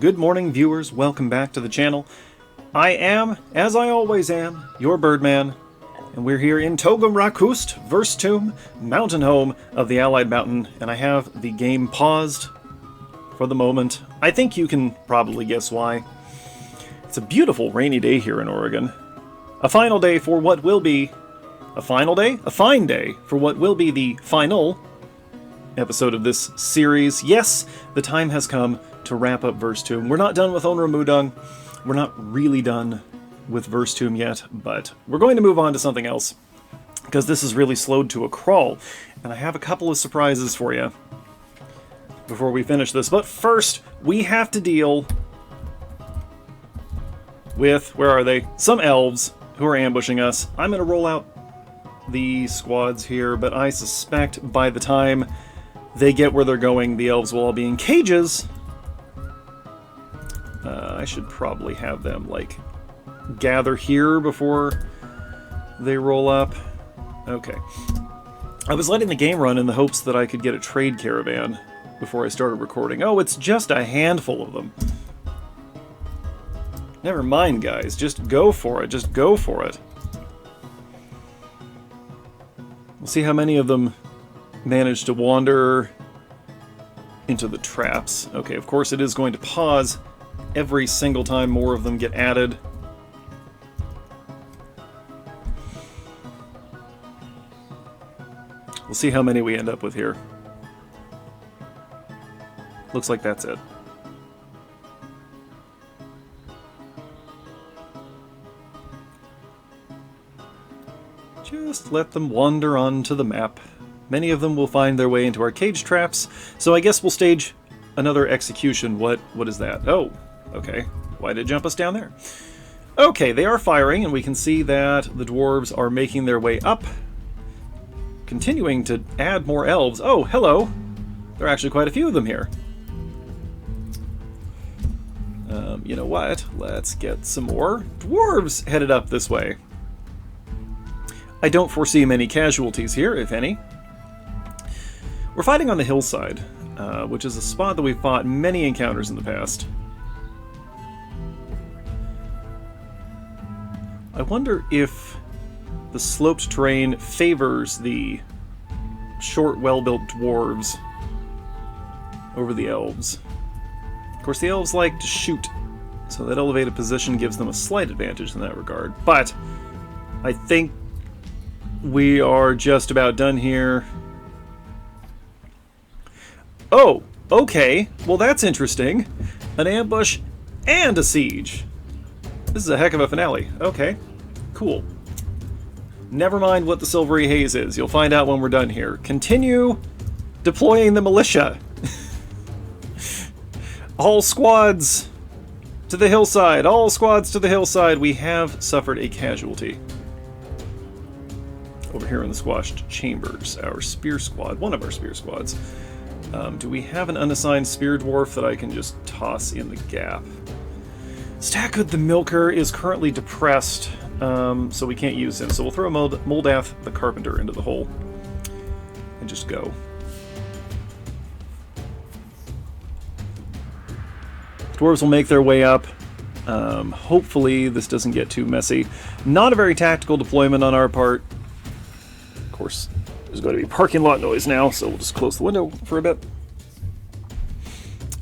Good morning, viewers. Welcome back to the channel. I am, as I always am, your Birdman, and we're here in Togum Rakust, Versetomb, mountain home of the Allied Mountain, and I have the game paused for the moment. I think you can probably guess why. It's a beautiful rainy day here in Oregon. A final day for what will be... A final day? A fine day for what will be the final episode of this series. Yes, the time has come to wrap up Versetomb. We're not done with Onramudang. We're not really done with Versetomb yet, but we're going to move on to something else, because this is really slowed to a crawl, and I have a couple of surprises for you before we finish this. But first, we have to deal with, where are they? Some elves who are ambushing us. I'm going to roll out the squads here, but I suspect by the time they get where they're going, the elves will all be in cages. I should probably have them, like, gather here before they roll up. Okay. I was letting the game run in the hopes that I could get a trade caravan before I started recording. Oh, it's just a handful of them. Never mind, guys. Just go for it. Just go for it. We'll see how many of them manage to wander into the traps. Okay, of course it is going to pause every single time more of them get added. We'll see how many we end up with here. Looks like that's it. Just let them wander onto the map. Many of them will find their way into our cage traps, so I guess we'll stage another execution. What is that? Oh, okay. Why did it jump us down there? Okay, they are firing, and we can see that the dwarves are making their way up, continuing to add more elves. Oh, hello! There are actually quite a few of them here. You know what? Let's get some more dwarves headed up this way. I don't foresee many casualties here, if any. We're fighting on the hillside, which is a spot that we've fought many encounters in the past. I wonder if the sloped terrain favors the short, well-built dwarves over the elves. Of course, the elves like to shoot, so that elevated position gives them a slight advantage in that regard. But I think we are just about done here. Oh, okay. Well, that's interesting. An ambush and a siege. This is a heck of a finale. Okay, cool. Never mind what the silvery haze is. You'll find out when we're done here. Continue deploying the militia. All squads to the hillside. All squads to the hillside. We have suffered a casualty over here in the squashed chambers. Our spear squad, one of our spear squads. Do we have an unassigned spear dwarf that I can just toss in the gap? Stackhood the Milker is currently depressed, so we can't use him. So we'll throw Moldath the Carpenter into the hole and just go. Dwarves will make their way up. Hopefully this doesn't get too messy. Not a very tactical deployment on our part. Of course, there's going to be parking lot noise now, so we'll just close the window for a bit.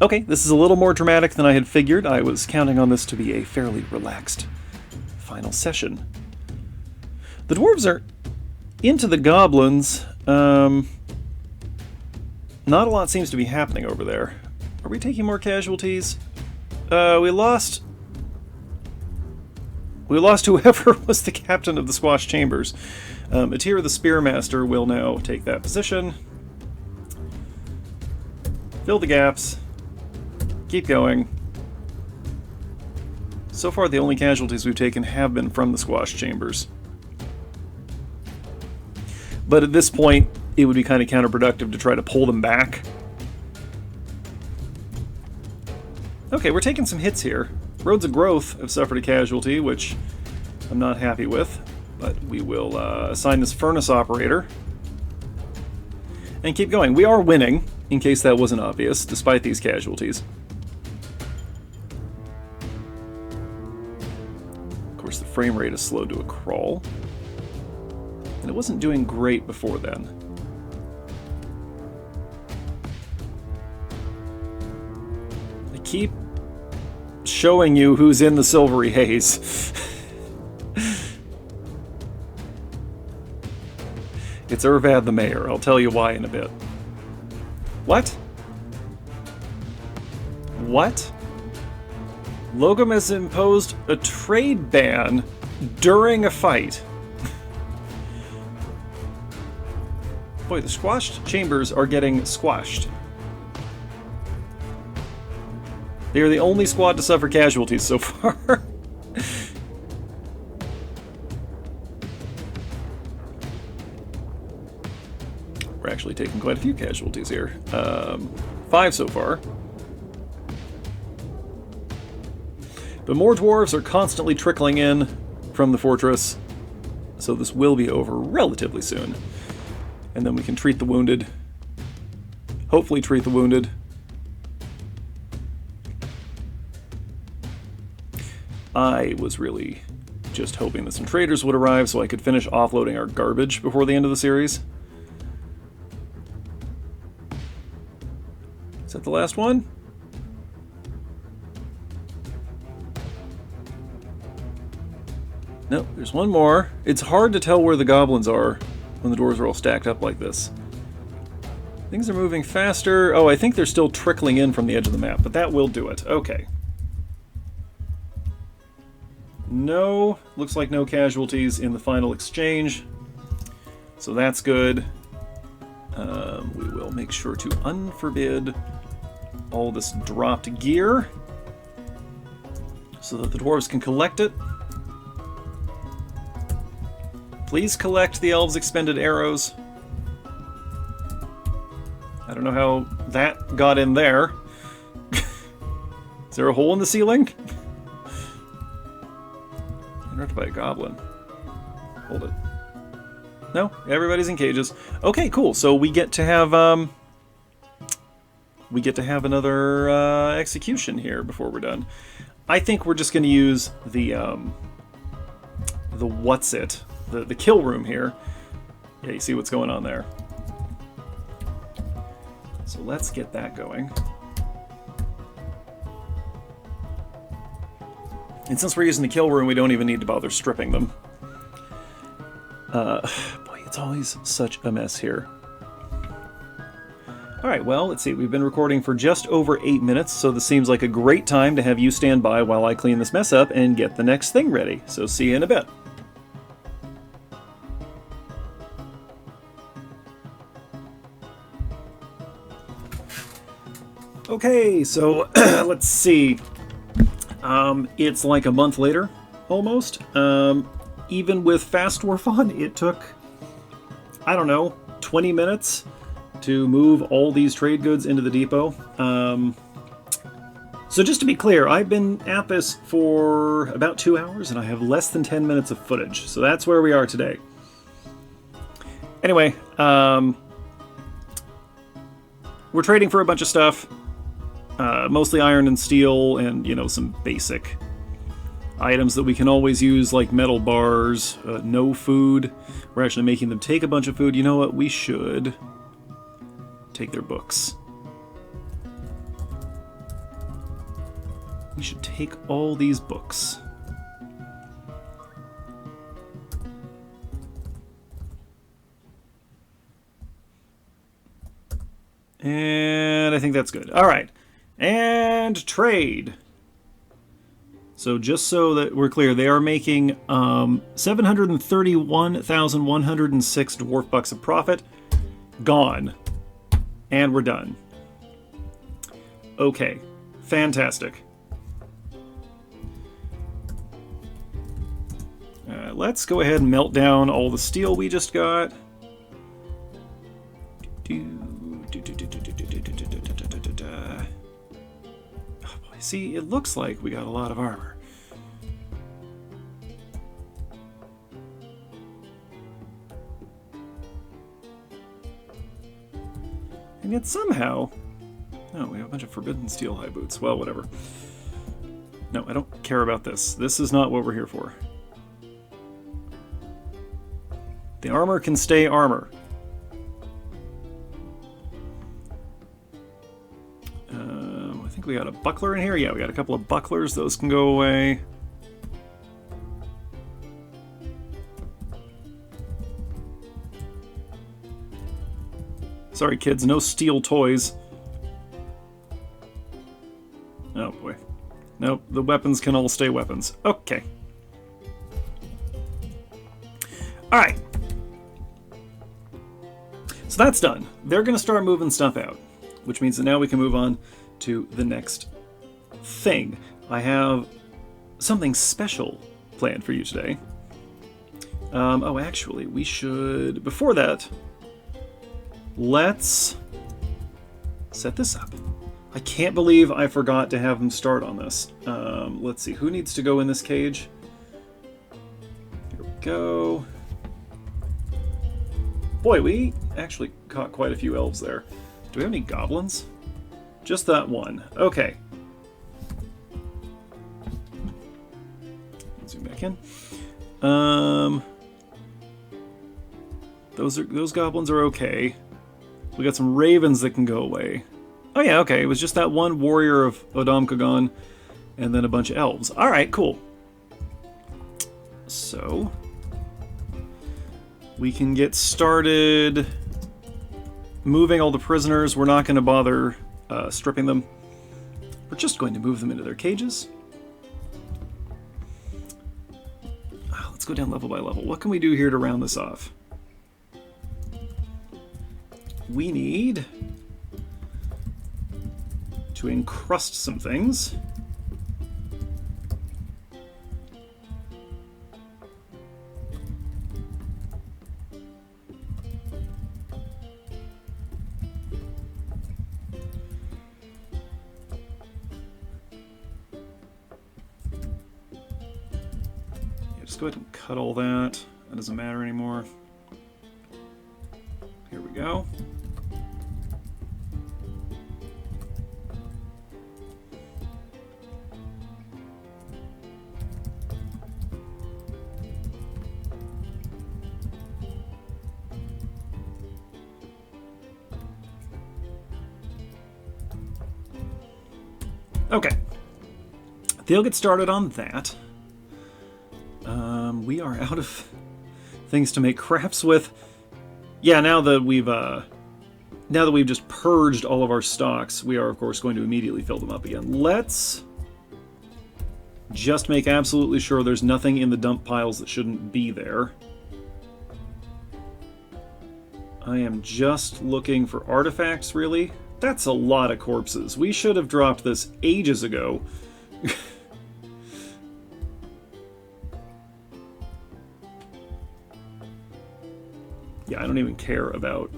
Okay, this is a little more dramatic than I had figured. I was counting on this to be a fairly relaxed final session. The dwarves are into the goblins. Not a lot seems to be happening over there. Are we taking more casualties? We lost whoever was the captain of the squash chambers. Atir the Spearmaster will now take that position. Fill the gaps. Keep going. So far, the only casualties we've taken have been from the squash chambers. But at this point, it would be kind of counterproductive to try to pull them back. Okay, we're taking some hits here. Roads of Growth have suffered a casualty, which I'm not happy with. But we will assign this Furnace Operator and keep going. We are winning, in case that wasn't obvious, despite these casualties. course, the frame rate is slowed to a crawl. And it wasn't doing great before then. I keep showing you who's in the silvery haze. It's Urvad the Mayor. I'll tell you why in a bit. What? What? Logum has imposed a trade ban during a fight. Boy, the squashed chambers are getting squashed. They are the only squad to suffer casualties so far. We're actually taking quite a few casualties here. 5 so far. But more dwarves are constantly trickling in from the fortress, so this will be over relatively soon. And then we can treat the wounded. Hopefully treat the wounded. I was really just hoping that some traders would arrive so I could finish offloading our garbage before the end of the series. Is that the last one? No, there's one more. It's hard to tell where the goblins are when the dwarves are all stacked up like this. Things are moving faster. Oh, I think they're still trickling in from the edge of the map, but that will do it. Okay. No, looks like no casualties in the final exchange. So that's good. We will make sure to unforbid all this dropped gear so that the dwarves can collect it. Please collect the elves' expended arrows. I don't know how that got in there. Is there a hole in the ceiling? Interrupted by a goblin. Hold it. No, everybody's in cages. Okay, cool. So we get to have another execution here before we're done. I think we're just going to use the the kill room here. Yeah, you see what's going on there. So let's get that going. And since we're using the kill room, we don't even need to bother stripping them. Boy, it's always such a mess here. Alright, well, let's see. We've been recording for just over 8 minutes, so this seems like a great time to have you stand by while I clean this mess up and get the next thing ready. So see you in a bit. Okay, so let's see. It's like a month later, almost. Even with Fast Dwarf on, it took, I don't know, 20 minutes to move all these trade goods into the depot. So just to be clear, I've been at this for about 2 hours, and I have less than 10 minutes of footage. So that's where we are today. Anyway, we're trading for a bunch of stuff. Mostly iron and steel and, you know, some basic items that we can always use, like metal bars, no food. We're actually making them take a bunch of food. You know what? We should take their books. We should take all these books. And I think that's good. All right. And trade. So just so that we're clear, they are making 731,106 dwarf bucks of profit. Gone. And we're done. Okay. Fantastic. Let's go ahead and melt down all the steel we just got. See, it looks like we got a lot of armor. And yet somehow... Oh, we have a bunch of forbidden steel high boots. Well, whatever. No, I don't care about this. This is not what we're here for. The armor can stay armor. I think we got a buckler in here. Yeah, we got a couple of bucklers. Those can go away. Sorry, kids, no steel toys. Oh, boy. Nope, the weapons can all stay weapons. Okay. Alright. So that's done. They're going to start moving stuff out, which means that now we can move on to the next thing. I have something special planned for you today. Oh, actually, we should... Before that, let's set this up. I can't believe I forgot to have them start on this. Let's see, who needs to go in this cage? Here we go. Boy, we actually caught quite a few elves there. Do we have any goblins? Just that one. Okay. Zoom back in. Those goblins are okay. We got some ravens that can go away. Oh yeah, okay. It was just that one warrior of Odam Kagan, and then a bunch of elves. All right, cool. So we can get started moving all the prisoners. We're not going to bother stripping them. We're just going to move them into their cages. Let's go down level by level. What can we do here to round this off? We need to encrust some things. Yeah, just go ahead and cut all that. That doesn't matter anymore. Here we go. Okay, they'll get started on that. We are out of things to make crafts with. Yeah, now that we've just purged all of our stocks, we are of course going to immediately fill them up again. Let's just make absolutely sure there's nothing in the dump piles that shouldn't be there. I am just looking for artifacts, really. That's a lot of corpses. We should have dropped this ages ago. Yeah, I don't even care about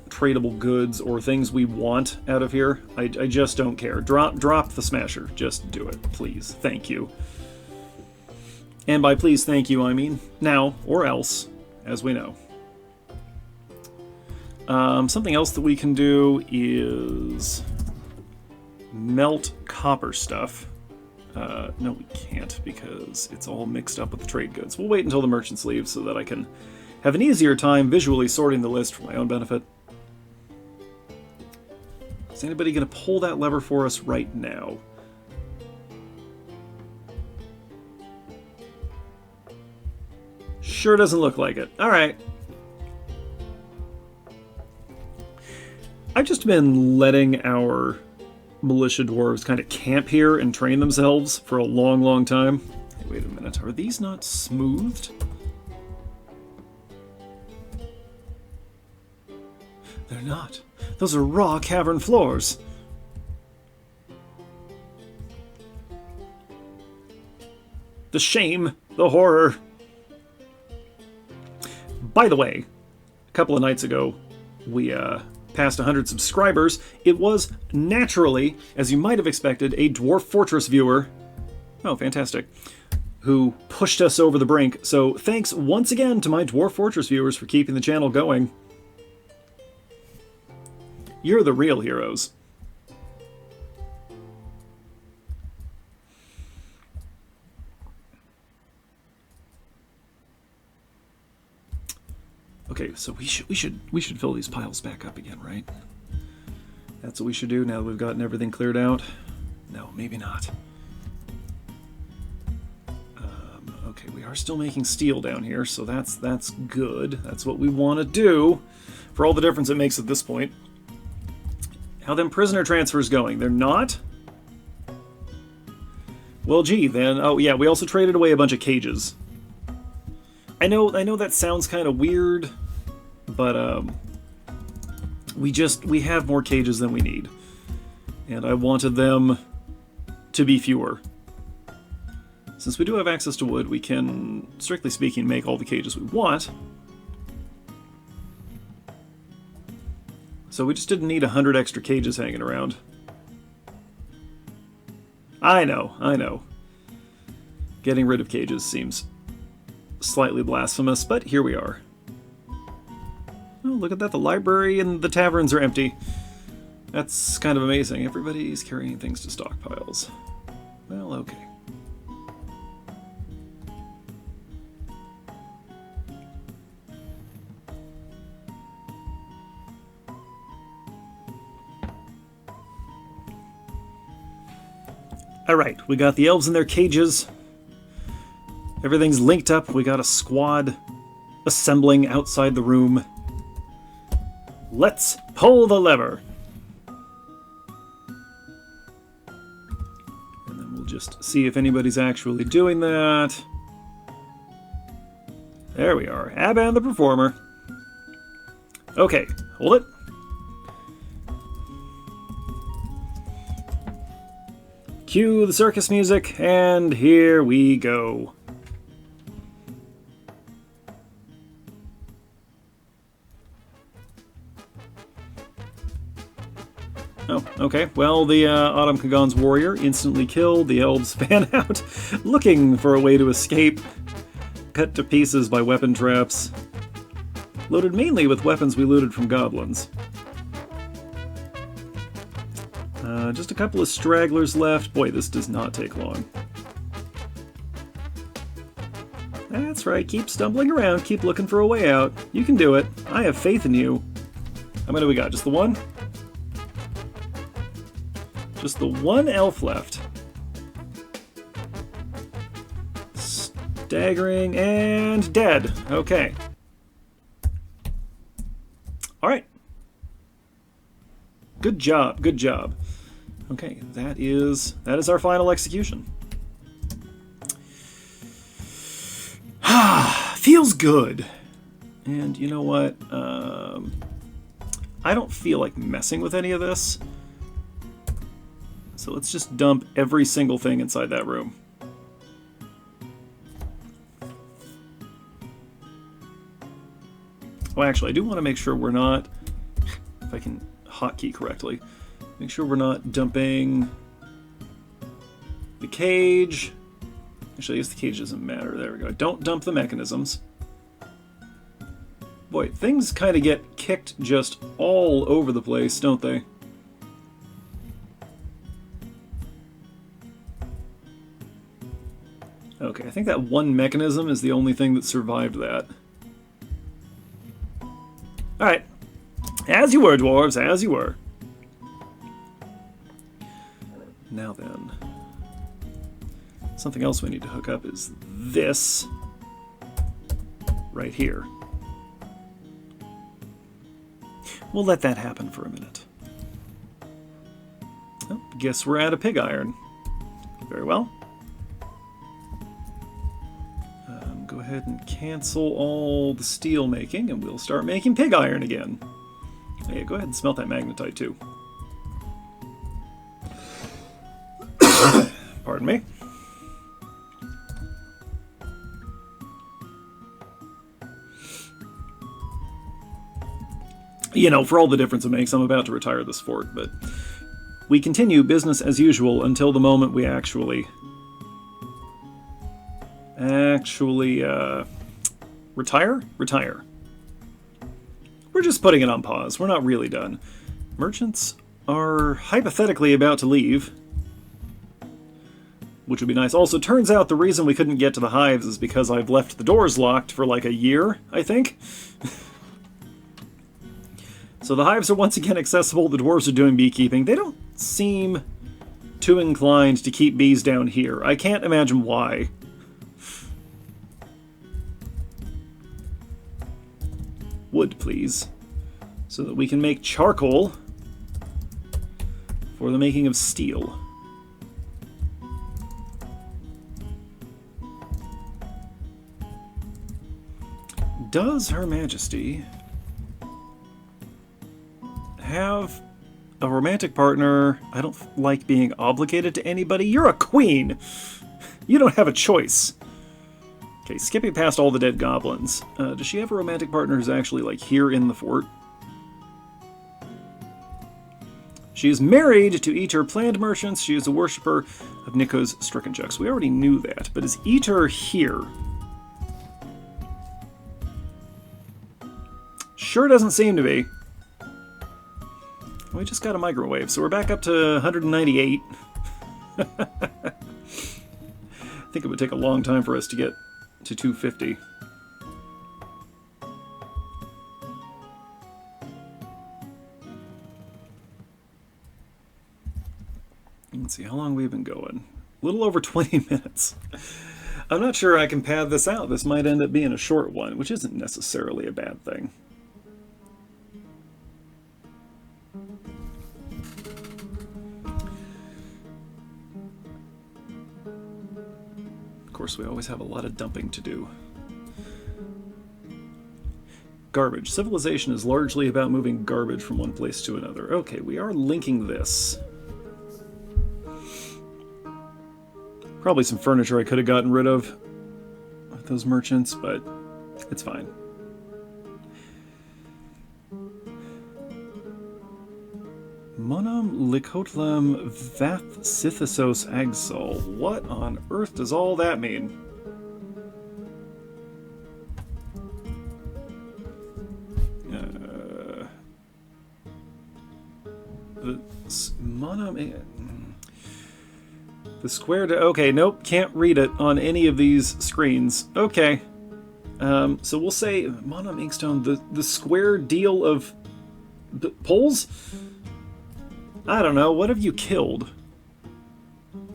tradable goods or things we want out of here. I just don't care. Drop the smasher. Just do it, please. Thank you. And by please thank you, I mean now or else, as we know. Something else that we can do is melt copper stuff. No, we can't because it's all mixed up with the trade goods. We'll wait until the merchants leave so that I can have an easier time visually sorting the list for my own benefit. Is anybody going to pull that lever for us right now? Sure doesn't look like it. All right. I've just been letting our militia dwarves kind of camp here and train themselves for a long, long time. Hey, wait a minute. Are these not smoothed? They're not. Those are raw cavern floors. The shame, the horror. By the way, a couple of nights ago, we passed 100 subscribers. It was naturally, as you might have expected, a Dwarf Fortress viewer. Oh, fantastic. Who pushed us over the brink. So thanks once again to my Dwarf Fortress viewers for keeping the channel going. You're the real heroes. Okay, so we should fill these piles back up again, right? That's what we should do now that we've gotten everything cleared out. No, maybe not. Okay, we are still making steel down here, so that's good. That's what we want to do, for all the difference it makes at this point. How them prisoner transfers going? They're not? Well, gee, then. Oh, yeah, we also traded away a bunch of cages. I know that sounds kind of weird, but we have more cages than we need, and I wanted them to be fewer. Since we do have access to wood, we can, strictly speaking, make all the cages we want. So we just didn't need 100 extra cages hanging around. I know. Getting rid of cages seems slightly blasphemous, but here we are. Oh, look at that, the library and the taverns are empty. That's kind of amazing. Everybody's carrying things to stockpiles. Well, okay. Alright, we got the elves in their cages. Everything's linked up. We got a squad assembling outside the room. Let's pull the lever! And then we'll just see if anybody's actually doing that. There we are. Aban the performer. Okay, hold it. Cue the circus music, and here we go. Oh, okay. Well, the Autumn Kagan's warrior instantly killed. The elves fan out, looking for a way to escape. Cut to pieces by weapon traps. Loaded mainly with weapons we looted from goblins. Just a couple of stragglers left. Boy, this does not take long. That's right, keep stumbling around, keep looking for a way out. You can do it. I have faith in you. How many do we got? Just the one? Just the one elf left. Staggering and dead. Okay. Alright. Good job, good job. Okay, that is our final execution. Feels good. And you know what? I don't feel like messing with any of this. So let's just dump every single thing inside that room. Oh, actually, I do want to make sure we're not, if I can hotkey correctly, make sure we're not dumping the cage. Actually, I guess the cage doesn't matter. There we go. Don't dump the mechanisms. Boy, things kind of get kicked just all over the place, don't they? Okay, I think that one mechanism is the only thing that survived that. Alright. As you were, dwarves, as you were. Now then. Something else we need to hook up is this right here. We'll let that happen for a minute. Oh, guess we're out of pig iron. Very well. Go ahead and cancel all the steel making, and we'll start making pig iron again. Oh, yeah, go ahead and smelt that magnetite too. Pardon me. You know, for all the difference it makes, I'm about to retire this fort, but we continue business as usual until the moment we actually retire? Retire. We're just putting it on pause. We're not really done. Merchants are hypothetically about to leave, which would be nice. Also, turns out the reason we couldn't get to the hives is because I've left the doors locked for like a year, I think. So the hives are once again accessible. The dwarves are doing beekeeping. They don't seem too inclined to keep bees down here. I can't imagine why. Wood, please. So that we can make charcoal for the making of steel. Does Her Majesty have a romantic partner? I don't like being obligated to anybody. You're a queen! You don't have a choice. Okay, skipping past all the dead goblins. Does she have a romantic partner who's actually, like, here in the fort? She is married to Eater Planned Merchants. She is a worshipper of Nico's Stricken Chucks. We already knew that, but is Eater here? Sure doesn't seem to be. We just got a microwave, so we're back up to 198. I think it would take a long time for us to get to 250. Let's see, how long we've been going. A little over 20 minutes. I'm not sure I can pad this out. This might end up being a short one, which isn't necessarily a bad thing. Of course, we always have a lot of dumping to do. Garbage. Civilization is largely about moving garbage from one place to another. Okay, we are linking this. Probably some furniture I could have gotten rid of with those merchants, but it's fine. Monam Likotlem Vath Sithisos Agsol. What on earth does all that mean? The square to... Okay, nope, can't read it on any of these screens. Okay. So we'll say Monam Inkstone, the square deal of poles? I don't know, what have you killed?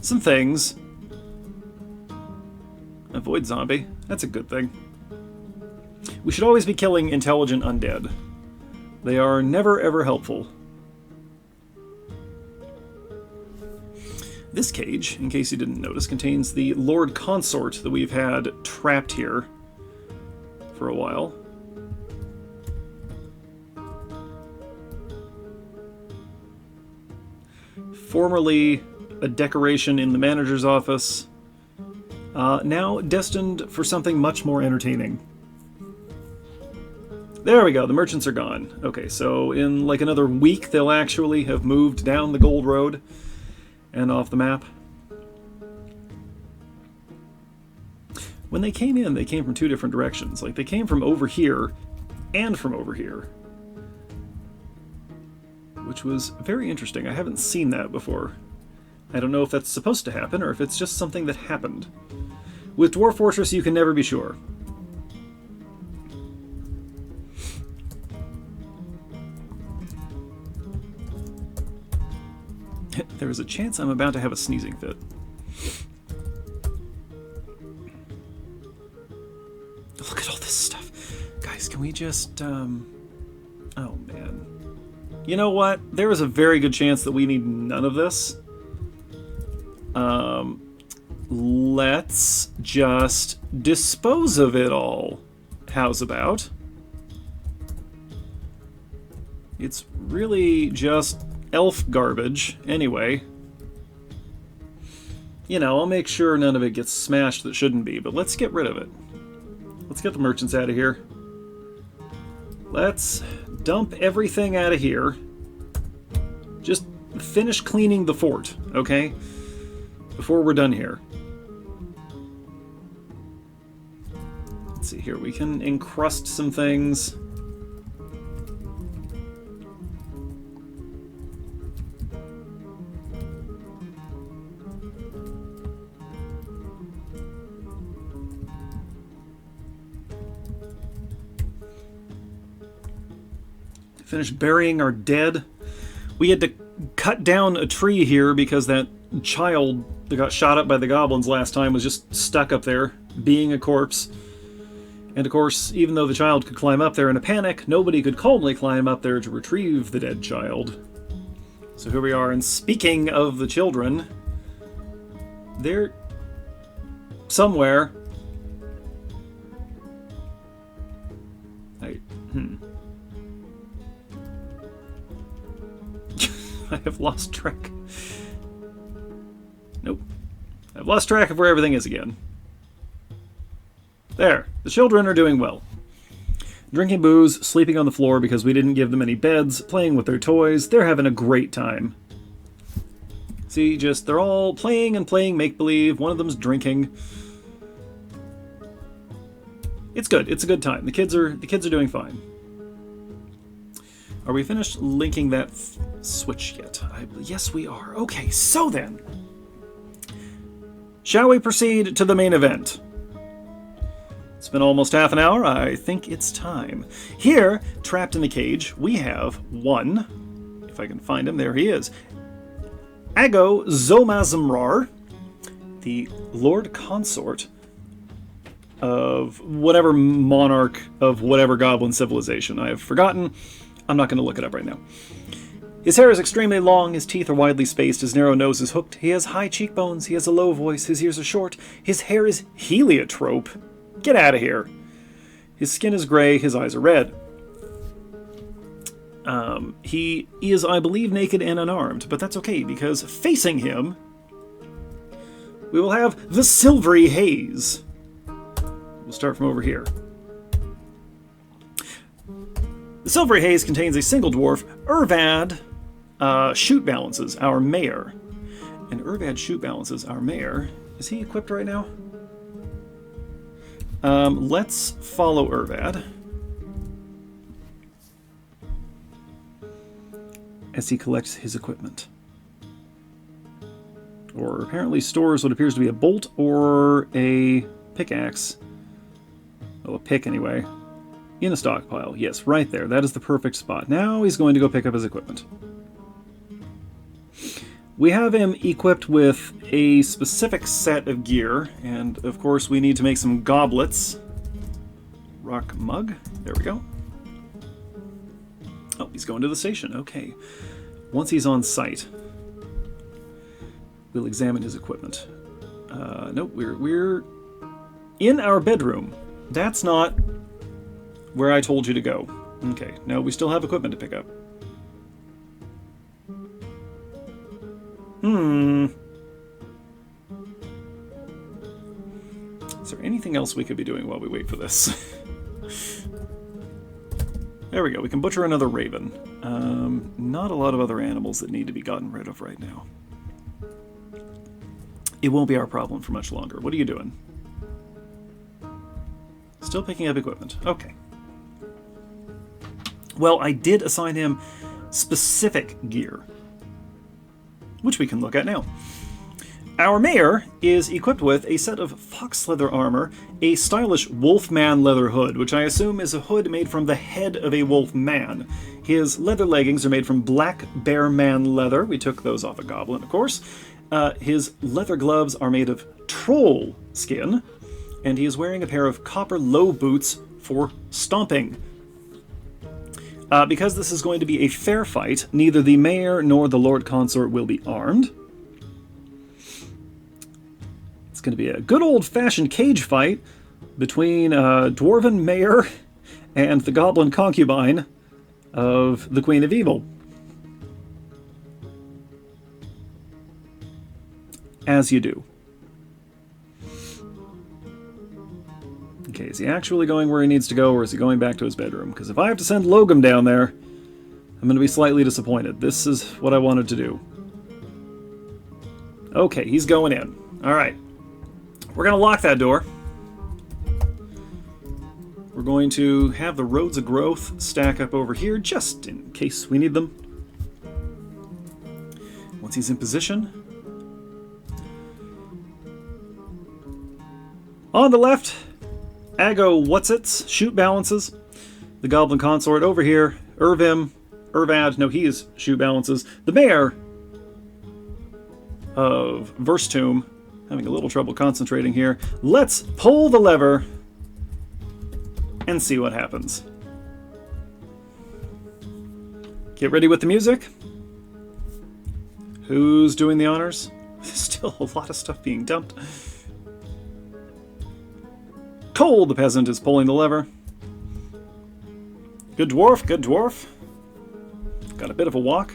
Some things. Avoid zombie. That's a good thing. We should always be killing intelligent undead. They are never ever helpful. This cage, in case you didn't notice, contains the Lord Consort that we've had trapped here for a while. Formerly a decoration in the manager's office, now destined for something much more entertaining. There we go, the merchants are gone. Okay, so in like another week they'll actually have moved down the Gold Road and off the map. When they came in, they came from two different directions. Like, they came from over here and from over here. Which was very interesting. I haven't seen that before. I don't know if that's supposed to happen or if it's just something that happened. With Dwarf Fortress, you can never be sure. There is a chance I'm about to have a sneezing fit. Look at all this stuff. Guys, can we just, oh man. You know what? There is a very good chance that we need none of this. Let's just dispose of it all. How's about? It's really just elf garbage, anyway. You know, I'll make sure none of it gets smashed that shouldn't be, but let's get rid of it. Let's get the merchants out of here. Let's dump everything out of here. Just finish cleaning the fort, okay? Before we're done here. Let's see here, we can encrust some things. Finished burying our dead. We had to cut down a tree here because that child that got shot up by the goblins last time was just stuck up there, being a corpse. And of course, even though the child could climb up there in a panic, nobody could calmly climb up there to retrieve the dead child. So here we are, and speaking of the children, they're somewhere. I have lost track. Nope. I've lost track of where everything is again. There. The children are doing well. Drinking booze, sleeping on the floor because we didn't give them any beds, playing with their toys. They're having a great time. See, they're all playing and playing make-believe. One of them's drinking. It's good. It's a good time. The kids are doing fine. Are we finished linking that switch yet? Yes, we are. Okay, so then. Shall we proceed to the main event? It's been almost half an hour. I think it's time. Here, trapped in the cage, we have one. If I can find him, there he is. Ago Zomazamrar, the Lord Consort of whatever monarch of whatever goblin civilization. I have forgotten. I'm not going to look it up right now. His hair is extremely long, his teeth are widely spaced, his narrow nose is hooked, he has high cheekbones, he has a low voice, his ears are short, his hair is heliotrope. Get out of here. His skin is gray, his eyes are red. He is, I believe, naked and unarmed, but that's okay, because facing him, we will have the Silvery Haze. We'll start from over here. The Silvery Haze contains a single dwarf, Urvad Shoot Balances, our mayor. And Urvad Shoot Balances, our mayor. Is he equipped right now? Let's follow Urvad as he collects his equipment. Or apparently stores what appears to be a bolt or a pickaxe. Oh, a pick anyway. In a stockpile. Yes, right there. That is the perfect spot. Now he's going to go pick up his equipment. We have him equipped with a specific set of gear, and of course we need to make some goblets. Rock mug. There we go. Oh, he's going to the station. Okay. Once he's on site, we'll examine his equipment. Nope, we're in our bedroom. That's not where I told you to go. Okay, no, we still have equipment to pick up. Is there anything else we could be doing while we wait for this? There we go, we can butcher another raven. Not a lot of other animals that need to be gotten rid of right now. It won't be our problem for much longer. What are you doing? Still picking up equipment. Okay. Well, I did assign him specific gear, which we can look at now. Our mayor is equipped with a set of fox leather armor, a stylish wolfman leather hood, which I assume is a hood made from the head of a wolf man. His leather leggings are made from black bear man leather. We took those off a goblin, of course. His leather gloves are made of troll skin, and he is wearing a pair of copper low boots for stomping. Because this is going to be a fair fight, neither the mayor nor the Lord Consort will be armed. It's going to be a good old-fashioned cage fight between Dwarven Mayor and the Goblin Concubine of the Queen of Evil. As you do. Okay, is he actually going where he needs to go, or is he going back to his bedroom? Because if I have to send Logum down there, I'm going to be slightly disappointed. This is what I wanted to do. Okay, he's going in. Alright. We're going to lock that door. We're going to have the Roads of Growth stack up over here, just in case we need them. Once he's in position. On the left, Ago Whatsits, Shoot Balances. The Goblin Consort over here, Irvim, Ervad, no, he is shoe balances. The mayor of Versetomb, having a little trouble concentrating here. Let's pull the lever and see what happens. Get ready with the music. Who's doing the honors? There's still a lot of stuff being dumped. Cole, the peasant, is pulling the lever. Good dwarf, good dwarf. Got a bit of a walk.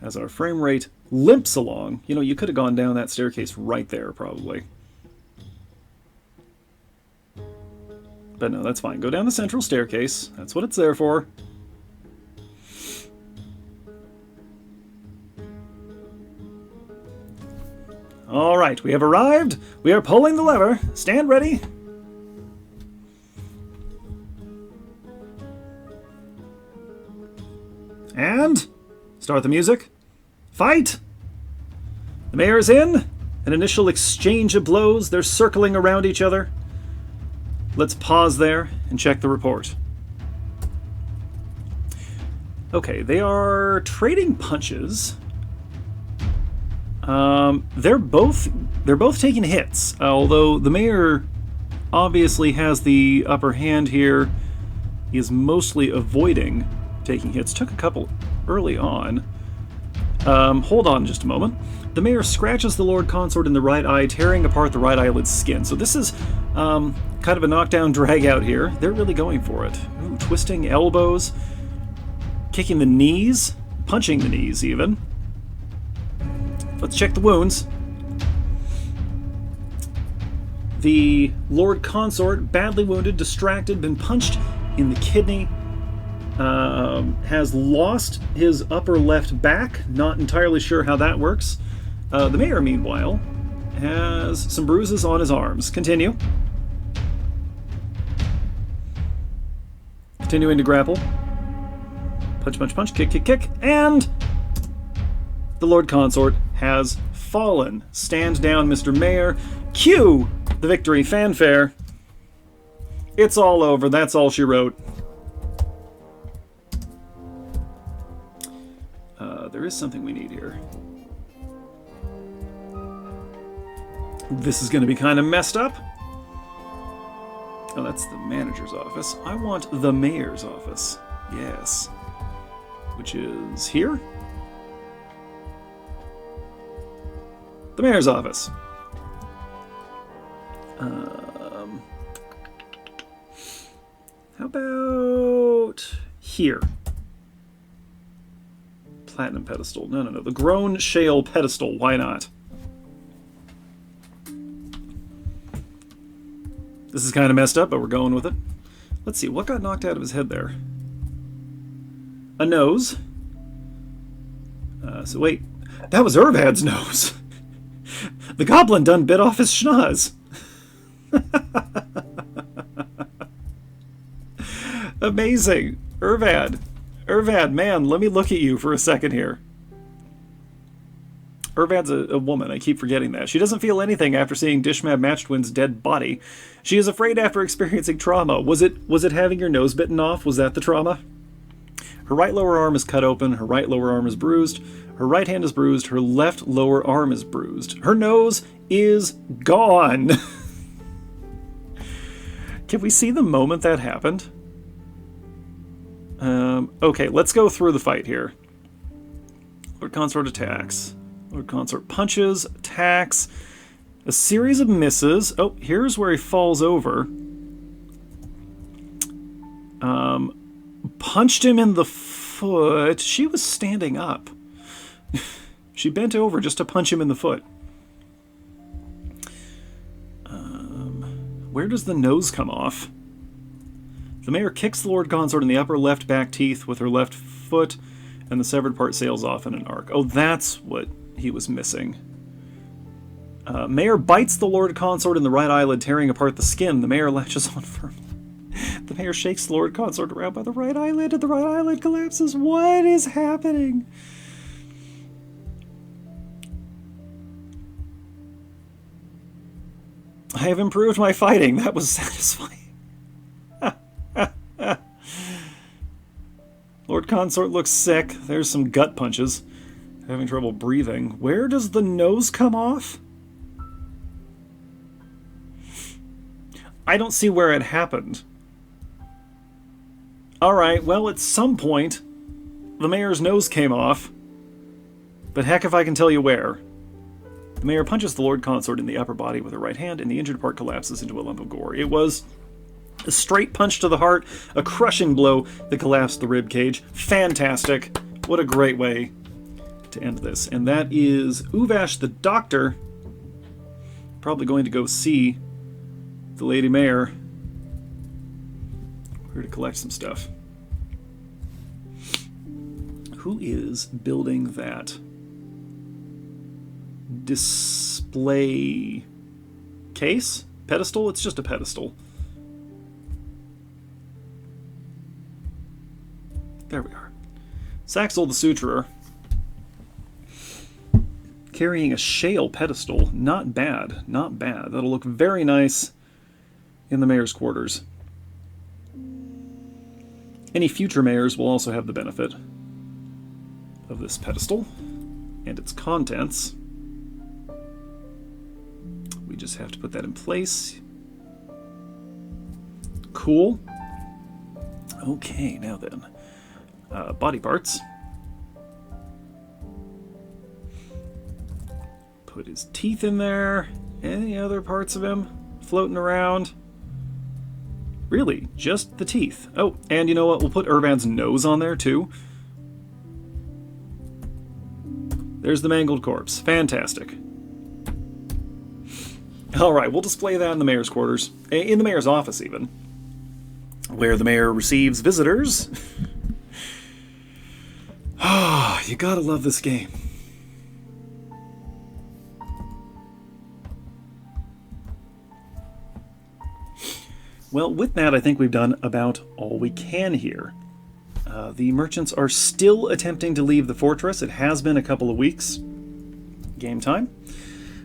As our frame rate limps along. You know, you could have gone down that staircase right there, probably. But no, that's fine. Go down the central staircase. That's what it's there for. All right, we have arrived. We are pulling the lever. Stand ready. And start the music. Fight! The mayor is in. An initial exchange of blows. They're circling around each other. Let's pause there and check the report. Okay, they are trading punches. They're both taking hits, although the mayor obviously has the upper hand here. He is mostly avoiding taking hits. Took a couple early on. Hold on just a moment. The mayor scratches the Lord Consort in the right eye, tearing apart the right eyelid's skin. So this is kind of a knockdown drag out here. They're really going for it. Ooh, twisting elbows, kicking the knees, punching the knees even. Let's check the wounds. The Lord Consort, badly wounded, distracted, been punched in the kidney, has lost his upper left back. Not entirely sure how that works. The mayor, meanwhile, has some bruises on his arms. Continue. Continuing to grapple. Punch, punch, punch, kick, kick, kick, and the Lord Consort has fallen. Stand down, Mr. Mayor. Cue the victory fanfare. It's all over. That's all she wrote. There is something we need here. This is going to be kind of messed up. Oh, that's the manager's office. I want the mayor's office. Yes. Which is here. The mayor's office. How about here? Platinum pedestal. No. The grown shale pedestal. Why not? This is kind of messed up, but we're going with it. Let's see. What got knocked out of his head there? A nose. So wait. That was Ervad's nose. The goblin done bit off his schnoz. Amazing. Ervad, man, let me look at you for a second here. Ervad's a woman. I keep forgetting that. She doesn't feel anything after seeing Dishmab Matchtwin's dead body. She is afraid after experiencing trauma. Was it having your nose bitten off? Was that the trauma? Her right lower arm is cut open. Her right lower arm is bruised. Her right hand is bruised. Her left lower arm is bruised. Her nose is gone. Can we see the moment that happened? Okay, let's go through the fight here. Lord Consort attacks. Lord Consort punches, attacks. A series of misses. Oh, here's where he falls over. Punched him in the foot. She was standing up. She bent over just to punch him in the foot. Where does the nose come off? The mayor kicks the Lord Consort in the upper left back teeth with her left foot, and the severed part sails off in an arc. Oh, that's what he was missing. Mayor bites the Lord Consort in the right eyelid, tearing apart the skin. The mayor latches on firmly. The mayor shakes the Lord Consort around by the right eyelid, and the right eyelid collapses. What is happening? I have improved my fighting. That was satisfying. Lord Consort looks sick. There's some gut punches. Having trouble breathing. Where does the nose come off? I don't see where it happened. Alright, well, at some point, the mayor's nose came off. But heck if I can tell you where. The mayor punches the Lord Consort in the upper body with her right hand, and the injured part collapses into a lump of gore. It was a straight punch to the heart, a crushing blow that collapsed the rib cage. Fantastic. What a great way to end this. And that is Uvash the Doctor. Probably going to go see the Lady Mayor. We're here to collect some stuff. Who is building that display case? Pedestal? It's just a pedestal. There we are. Saxel the Suturer. Carrying a shale pedestal. Not bad. Not bad. That'll look very nice in the mayor's quarters. Any future mayors will also have the benefit of this pedestal and its contents. We just have to put that in place. Cool. Okay, now then. Body parts. Put his teeth in there. Any other parts of him floating around? Really, just the teeth. Oh, and you know what? We'll put Urban's nose on there, too. There's the mangled corpse. Fantastic. Alright, we'll display that in the mayor's quarters. In the mayor's office, even. Where the mayor receives visitors. Ah, you gotta love this game. Well, with that, I think we've done about all we can here. The merchants are still attempting to leave the fortress. It has been a couple of weeks. Game time.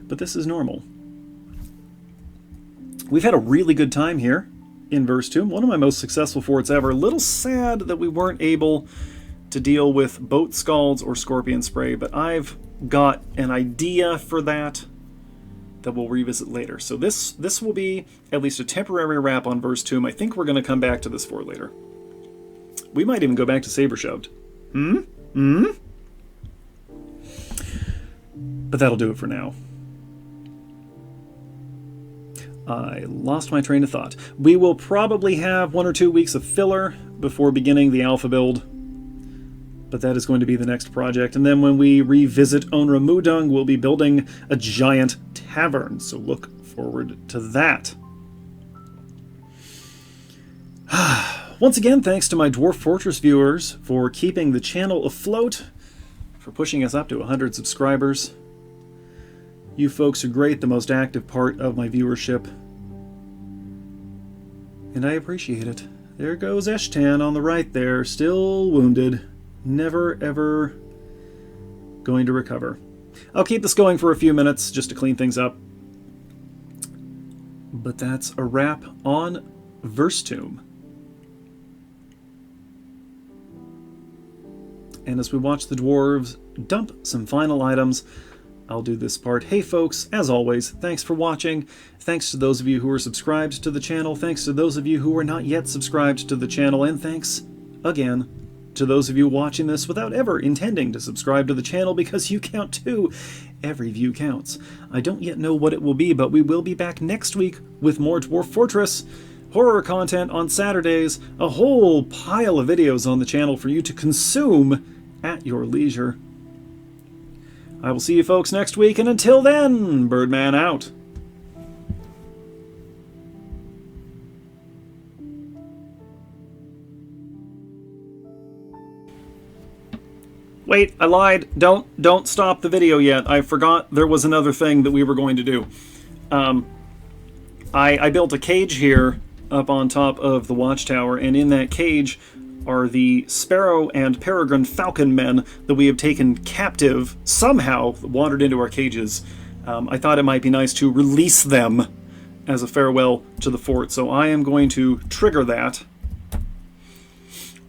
But this is normal. We've had a really good time here in Versetomb. One of my most successful forts ever. A little sad that we weren't able to deal with boat scalds or scorpion spray, but I've got an idea for that we'll revisit later. So this will be at least a temporary wrap on Versetomb. I think we're going to come back to this fort later. We might even go back to Saber-Shoved. But that'll do it for now. I lost my train of thought. We will probably have 1 or 2 weeks of filler before beginning the alpha build. But that is going to be the next project. And then when we revisit Onra Mudung, we'll be building a giant tavern. So look forward to that. Once again, thanks to my Dwarf Fortress viewers for keeping the channel afloat, for pushing us up to 100 subscribers. You folks are great, the most active part of my viewership. And I appreciate it. There goes Eshtan on the right there, still wounded. Never, ever going to recover. I'll keep this going for a few minutes just to clean things up. But that's a wrap on Versetomb. And as we watch the dwarves dump some final items, I'll do this part. Hey folks, as always, thanks for watching. Thanks to those of you who are subscribed to the channel. Thanks to those of you who are not yet subscribed to the channel. And thanks, again, to those of you watching this without ever intending to subscribe to the channel, because you count too. Every view counts. I don't yet know what it will be, but we will be back next week with more Dwarf Fortress. Horror content on Saturdays, a whole pile of videos on the channel for you to consume at your leisure. I will see you folks next week, and until then, Birdman out. Wait, I lied. Don't stop the video yet. I forgot there was another thing that we were going to do. I built a cage here up on top of the watchtower, and in that cage are the Sparrow and Peregrine Falcon men that we have taken captive, somehow wandered into our cages. I thought it might be nice to release them as a farewell to the fort, so I am going to trigger that.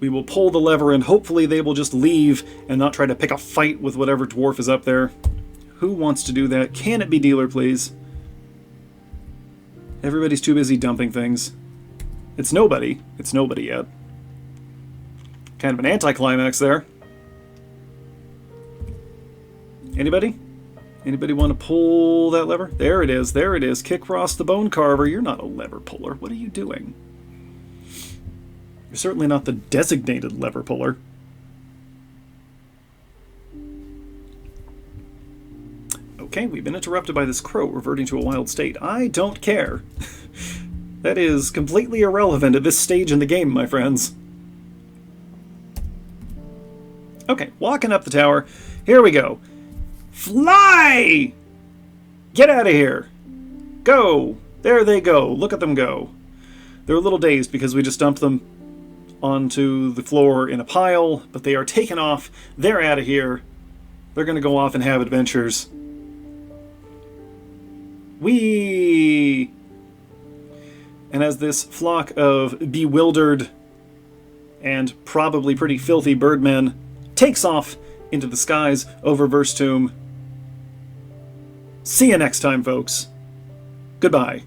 We will pull the lever and hopefully they will just leave and not try to pick a fight with whatever dwarf is up there. Who wants to do that? Can it be dealer, please? Everybody's too busy dumping things. It's nobody. It's nobody yet. Kind of an anticlimax there. Anybody? Anybody want to pull that lever? There it is. There it is. Kick Ross the Bone Carver. You're not a lever puller. What are you doing? You're certainly not the designated lever puller. Okay, we've been interrupted by this crow reverting to a wild state. I don't care. That is completely irrelevant at this stage in the game, my friends. Okay, walking up the tower. Here we go. Fly! Get out of here. Go. There they go. Look at them go. They're a little dazed because we just dumped them onto the floor in a pile, but they are taken off. They're out of here. They're going to go off and have adventures. Whee! And as this flock of bewildered and probably pretty filthy birdmen takes off into the skies over Versetomb, see you next time, folks. Goodbye.